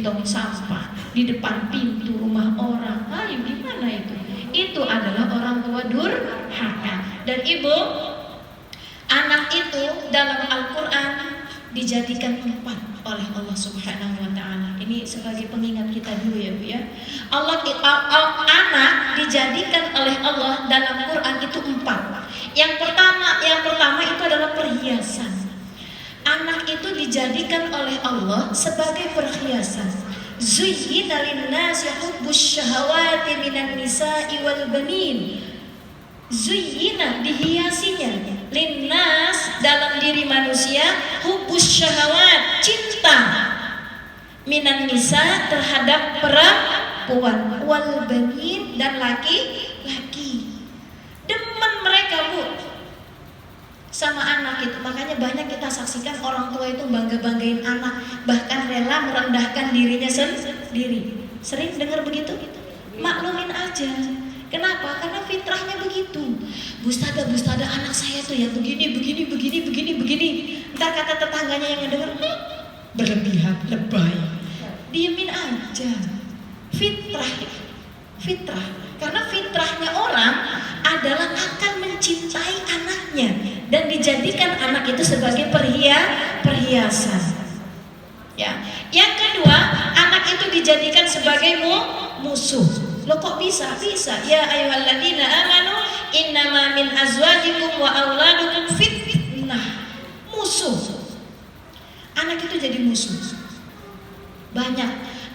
tong sampah, di depan pintu rumah orang. Ayo gimana itu? Itu adalah orang tua durhaka. Dan ibu, anak itu dalam Al-Quran dijadikan 4 oleh Allah Subhanahu wa ta'ala. Ini sebagai pengingat kita dulu ya Bu ya. Anak dijadikan oleh Allah dalam Quran itu 4. Yang pertama itu adalah perhiasan. Anak itu dijadikan oleh Allah sebagai perhiasan. Zuyyina lin-nasi hubbus syahawati minan nisa'i wal banin. Zuyyina, dihiasinya, linnas, dalam diri manusia, hubbus syahawat, cinta, minan nisa, terhadap perempuan, wal banin, dan laki-laki. Demen mereka Bu sama anak itu. Makanya banyak kita saksikan orang tua itu bangga-banggain anak, bahkan rela merendahkan dirinya sendiri. Sering dengar begitu? Maklumin aja. Kenapa? Karena fitrahnya begitu. Bustada anak saya tuh ya begini. Ntar kata tetangganya yang ngedenger, berlebihan, lebay. Diemin aja. Fitrah. Karena fitrahnya orang adalah akan mencintai anaknya dan dijadikan anak itu sebagai perhiasan. Ya. Yang kedua, anak itu dijadikan sebagai musuh. Loh kok bisa? Ya ayyuhalladzina amanu innama min azwajikum wa auladukum fitnah. Musuh. Anak itu jadi musuh. Banyak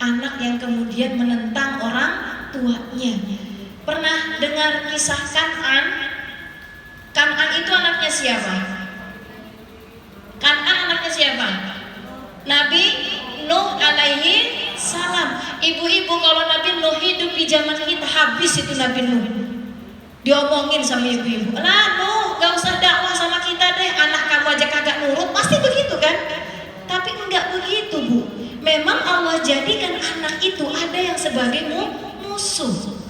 anak yang kemudian menentang orang tuanya. Pernah dengar kisah Kan'an? Kan'an itu anaknya siapa? Kan'an anaknya siapa? Nabi Nuh alaihi salam. Ibu-ibu, kalau Nabi Nuh hidup di zaman kita, habis itu Nabi Nuh. Diomongin sama ibu-ibu, "Lah Nuh, gak usah dakwah sama kita deh, anak kamu aja kagak nurut." Pasti begitu kan? Tapi enggak begitu Bu. Memang Allah jadikan anak itu ada yang sebagai musuh.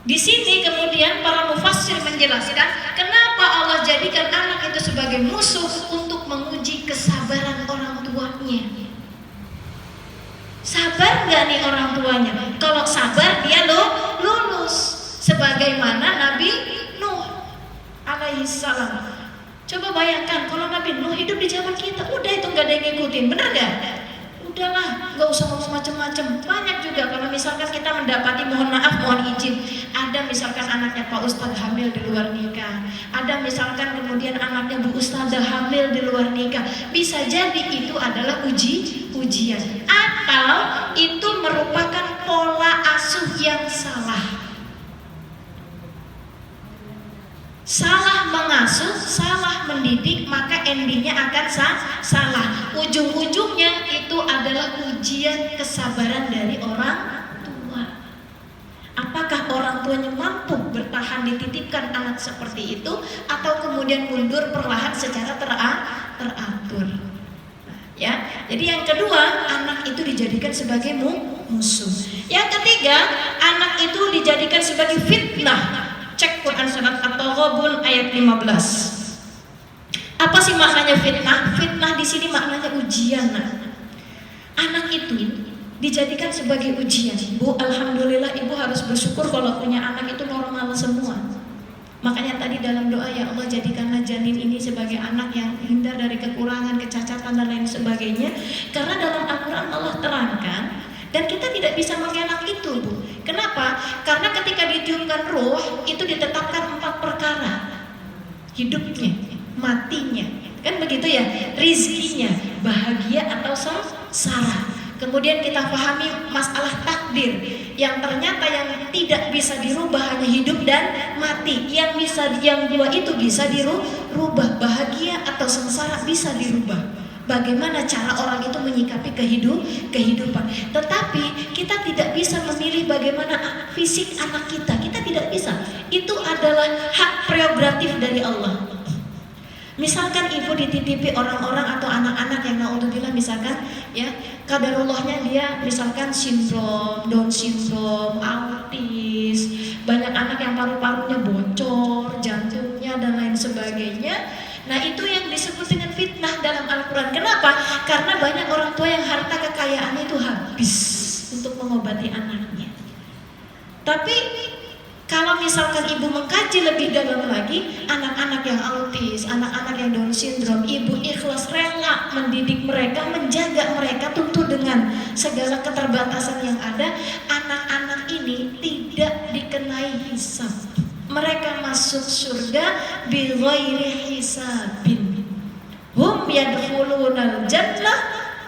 Di sini kemudian para mufassir menjelaskan kenapa Allah jadikan anak itu sebagai musuh, untuk menguji kesabaran orang tuanya. Sabar gak nih orang tuanya? Kalau sabar dia lulus, sebagaimana Nabi Nuh alaihi salam. Coba bayangkan kalau Nabi Nuh hidup di zaman kita, udah itu gak ada yang ngikutin, bener gak? Udahlah, gak usah ngomong macem-macem. Banyak juga kalau misalkan kita mendapati, mohon maaf, mohon izin, ada misalkan anaknya Pak Ustadz hamil di luar nikah, ada misalkan kemudian anaknya Bu Ustadzah hamil di luar nikah. Bisa jadi itu adalah ujian, atau itu merupakan pola asuh yang salah. Salah mengasuh, salah mendidik, maka endingnya akan salah. Ujung-ujungnya itu adalah ujian kesabaran dari orang tua. Apakah orang tuanya mampu bertahan dititipkan anak seperti itu, atau kemudian mundur perlahan secara teratur. Ya, jadi yang kedua, anak itu dijadikan sebagai musuh. Yang ketiga, anak itu dijadikan sebagai fitnah. Cek Quran surat At-Taghabun ayat 15. Apa sih maknanya fitnah? Fitnah di sini maknanya ujian. Anak itu dijadikan sebagai ujian. Bu, alhamdulillah ibu harus bersyukur kalau punya anak itu normal semua. Makanya tadi dalam doa, ya Allah jadikanlah janin ini sebagai anak yang hindar dari kekurangan, kecacatan dan lain sebagainya. Karena dalam Al-Quran Allah terangkan, dan kita tidak bisa mengelak itu Bu. Kenapa? Karena ketika ditiupkan ruh, itu ditetapkan 4 perkara. Hidupnya, matinya, kan begitu ya, rizkinya, bahagia atau sengsara. Kemudian kita pahami masalah takdir, yang ternyata yang tidak bisa dirubah hanya hidup dan mati. Yang dua itu bisa dirubah, bahagia atau sengsara bisa dirubah. Bagaimana cara orang itu menyikapi kehidupan. Tetapi kita tidak bisa memilih bagaimana fisik anak kita. Kita tidak bisa. Itu adalah hak prerogatif dari Allah. Misalkan ibu dititipi orang-orang atau anak-anak yang naudzubillah misalkan ya, qadarullahnya dia misalkan sindrom, Down syndrome, autis, banyak anak yang paru-parunya bocor, jantungnya dan lain sebagainya. Nah, itu yang disebut dengan fitnah. fitnah dalam Al-Quran. Kenapa? Karena banyak orang tua yang harta kekayaannya itu habis untuk mengobati anaknya. Tapi kalau misalkan ibu mengkaji lebih dalam lagi, anak-anak yang autis, anak-anak yang Down syndrome, ibu ikhlas rela mendidik mereka, menjaga mereka tentu dengan segala keterbatasan yang ada. Anak-anak ini tidak dikenai hisab. Mereka masuk surga bighairi hisabin. Hum yadkhulunal jannah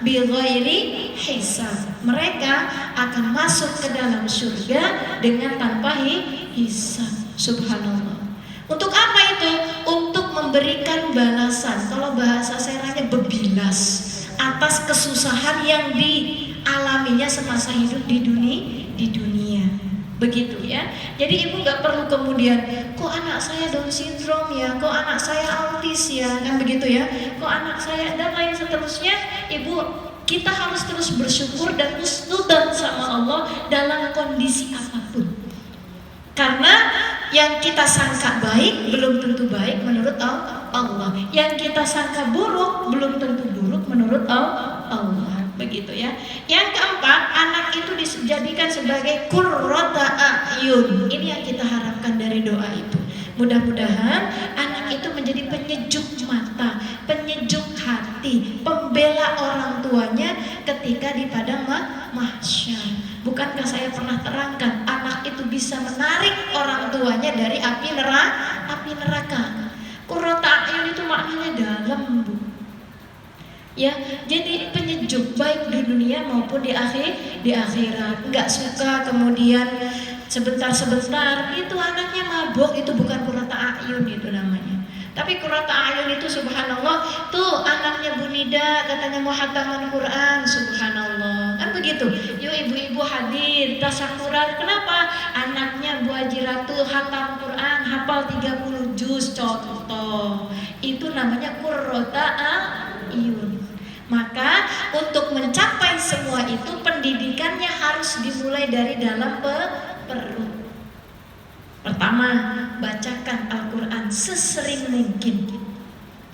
bighairi hisab. Mereka akan masuk ke dalam surga dengan tanpa hisab. Subhanallah. Untuk apa itu? Untuk memberikan balasan. Kalau bahasa seranya bebilas atas kesusahan yang dialaminya semasa hidup di dunia. Begitu ya. Jadi ibu nggak perlu kemudian, kok anak saya Down syndrome ya, kok anak saya autis ya, kan begitu ya, kok anak saya dan lain seterusnya. Ibu, kita harus terus bersyukur dan husnudzan sama Allah dalam kondisi apapun. Karena yang kita sangka baik belum tentu baik menurut Allah. Yang kita sangka buruk belum tentu buruk menurut Allah. Begitu ya. Yang keempat, anak itu dijadikan sebagai qurrata a'yun. Ini yang kita harapkan dari doa itu. Mudah-mudahan anak itu menjadi penyejuk mata, penyejuk hati, pembela orang tuanya ketika di padang mahsyar. Bukankah saya pernah terangkan, anak itu bisa menarik orang tuanya dari api neraka. Qurrata a'yun itu maknanya dalam, Bu. Ya, jadi penyejuk baik di dunia maupun di akhirat. Enggak suka kemudian sebentar itu anaknya mabuk, itu bukan qurrata a'yun itu namanya. Tapi qurrata a'yun itu subhanallah, tuh anaknya Bu Nida katanya mau hataman Quran, subhanallah. Kan begitu. Yuk ibu-ibu hadir tasyakuran. Kenapa? Anaknya Bu Haji Ratu hatam Quran, hafal 30 juz contoh. Itu namanya qurrata a'yun. Maka untuk mencapai semua itu pendidikannya harus dimulai dari dalam perut. Pertama, bacakan Al-Quran sesering mungkin.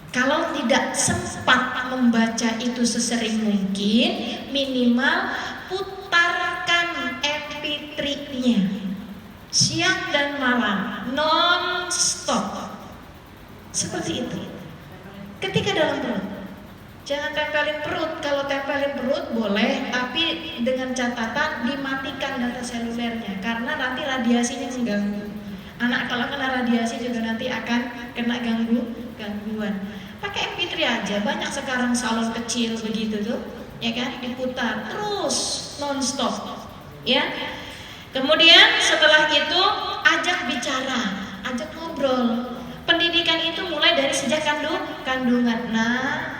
Kalau tidak sempat membaca itu sesering mungkin, minimal putarkan MP3-nya siang dan malam, non-stop. Seperti itu. Ketika dalam perut. Jangan tempelin perut. Kalau tempelin perut boleh, tapi dengan catatan dimatikan data selulernya, karena nanti radiasinya mengganggu. Anak kalau kena radiasi juga nanti akan kena gangguan. Pakai MP3 aja, banyak sekarang salon kecil begitu tuh, ya kan, diputar terus non-stop, ya. Kemudian setelah itu ajak bicara, ajak ngobrol. Pendidikan itu mulai dari sejak kandungan. Nah,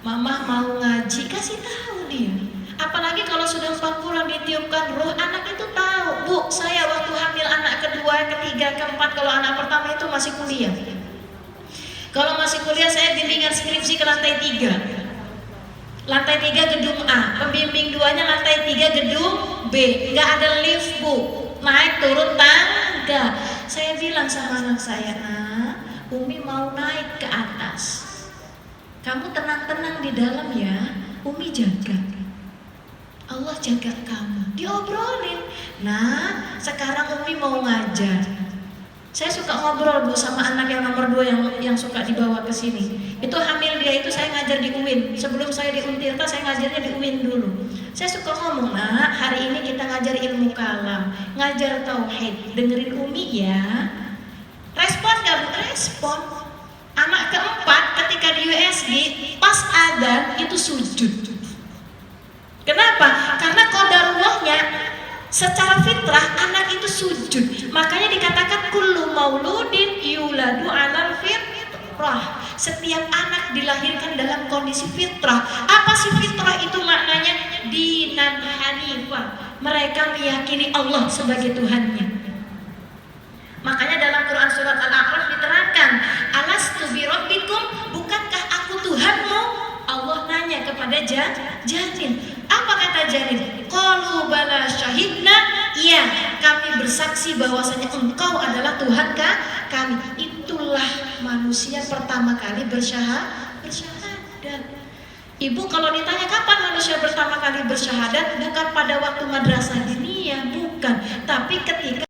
Mama mau ngaji, kasih tahu dia. Apalagi kalau sudah 4 bulan ditiupkan ruh, anak itu tahu. Bu, saya waktu hamil anak kedua, ketiga, keempat, kalau anak pertama itu masih kuliah. Kalau masih kuliah saya bimbingan skripsi ke lantai 3. Lantai 3 gedung A, pembimbing 2-nya lantai 3 gedung B. Nggak ada lift, Bu. Naik turun tangga. Saya bilang sama anak saya, "Nah, Umi mau naik ke atas. Kamu tenang-tenang di dalam ya, Umi jaga. Allah jaga kamu." Diobrolin. Nah, sekarang Umi mau ngajar. Saya suka ngobrol, Bu, sama anak yang nomor 2 yang suka dibawa ke sini. Itu hamil dia itu saya ngajar di UIN. Sebelum saya di Untirta, saya ngajarnya di UIN dulu. Saya suka ngomong, "Nah, hari ini kita ngajar ilmu kalam, ngajar tauhid. Dengerin Umi ya." Respon gak, Bu? Respon. Anak keempat ketika di USG pas adzan itu sujud. Kenapa? Karena qadarullahnya secara fitrah anak itu sujud. Makanya dikatakan kullu mauludin yuladu 'alal fitrah. Setiap anak dilahirkan dalam kondisi fitrah. Apa sih fitrah itu maknanya? Dinan hanifah. Mereka meyakini Allah sebagai Tuhannya. Makanya dalam Quran surat Al-A'raf diterangkan, "Alastu bi rabbikum, bukankah aku Tuhanmu?" Allah nanya kepada janin. Apa kata janin? Qalu bala syahidna, iya, kami bersaksi bahwasanya engkau adalah Tuhan kami. Itulah manusia pertama kali bersyahadat. bersyahadat. Ibu kalau ditanya kapan manusia pertama kali bersyahadat, bukan pada waktu madrasah diniyah, bukan, tapi ketika